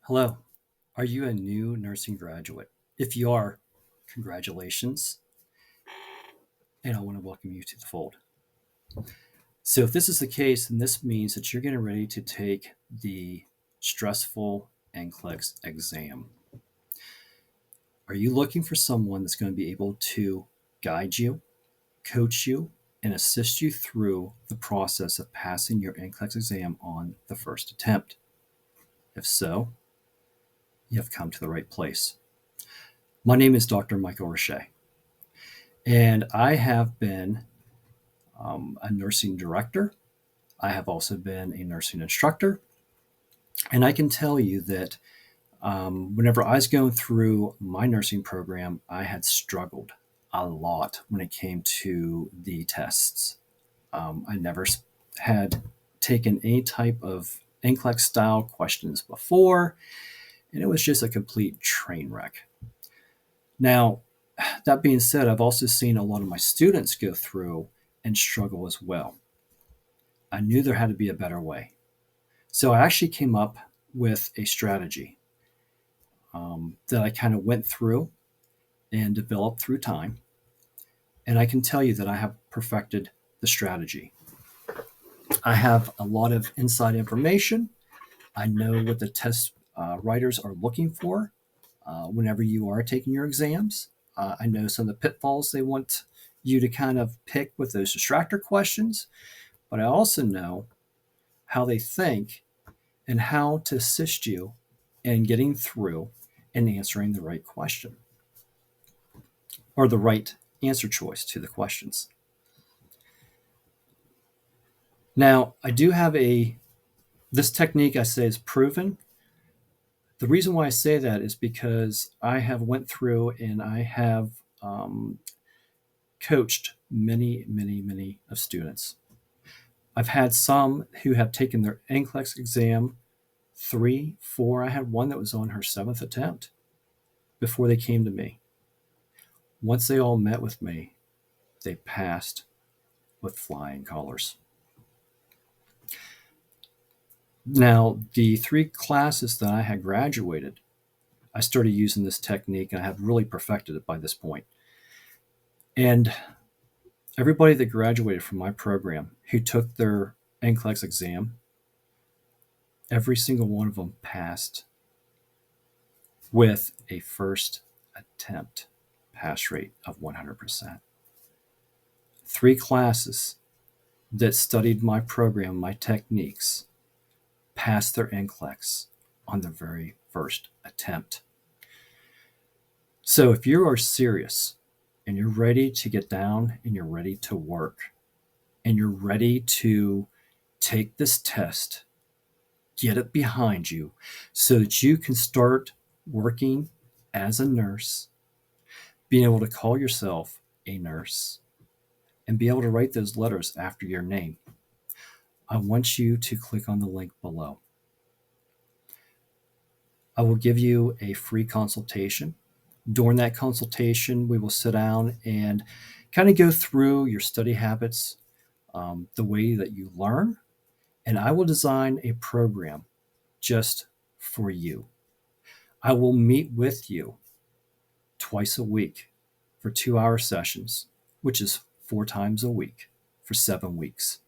Hello, are you a new nursing graduate? If you are, congratulations, and I want to welcome you to the fold. So, if this is the case, then this means that you're getting ready to take the stressful NCLEX exam. Are you looking for someone that's going to be able to guide you, coach you, and assist you through the process of passing your NCLEX exam on the first attempt? If so, you have come to the right place. My name is Dr. Michael Roche, and I have been a nursing director. I have also been a nursing instructor. And I can tell you that whenever I was going through my nursing program, I had struggled a lot when it came to the tests. I never had taken any type of NCLEX style questions before, and it was just a complete train wreck. Now, that being said, I've also seen a lot of my students go through and struggle as well. I knew there had to be a better way. So I actually came up with a strategy that I kind of went through and developed through time. And I can tell you that I have perfected the strategy. I have a lot of inside information. I know what the test writers are looking for whenever you are taking your exams. I know some of the pitfalls they want you to kind of pick with those distractor questions, but I also know how they think and how to assist you in getting through and answering the right question or the right answer choice to the questions. Now, I do have this technique I say is proven. The reason why I say that is because I have went through and I have coached many of students. I've had some who have taken their NCLEX exam 3, 4. I had one that was on her 7th attempt before they came to me. Once they all met with me, they passed with flying colors. Now, the 3 classes that I had graduated, I started using this technique and I have really perfected it by this point. And everybody that graduated from my program who took their NCLEX exam, every single one of them passed with a first attempt pass rate of 100%. 3 classes that studied my program, my techniques, passed their NCLEX on the very first attempt. So if you are serious and you're ready to get down and you're ready to work and you're ready to take this test, get it behind you so that you can start working as a nurse, being able to call yourself a nurse, and be able to write those letters after your name, I want you to click on the link below. I will give you a free consultation. During that consultation, we will sit down and kind of go through your study habits, the way that you learn, and I will design a program just for you. I will meet with you twice a week for 2-hour sessions, which is 4 times a week for 7 weeks.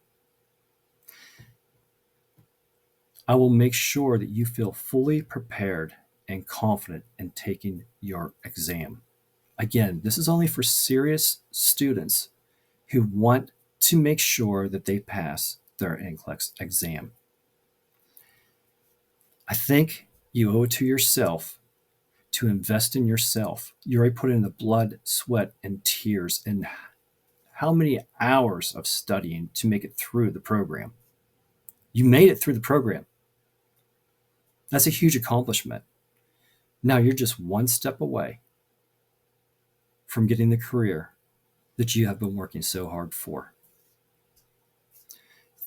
I will make sure that you feel fully prepared and confident in taking your exam. Again, this is only for serious students who want to make sure that they pass their NCLEX exam. I think you owe it to yourself to invest in yourself. You already put in the blood, sweat, and tears, and how many hours of studying to make it through the program. You made it through the program. That's a huge accomplishment. Now you're just one step away from getting the career that you have been working so hard for.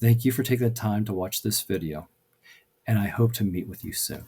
Thank you for taking the time to watch this video, and I hope to meet with you soon.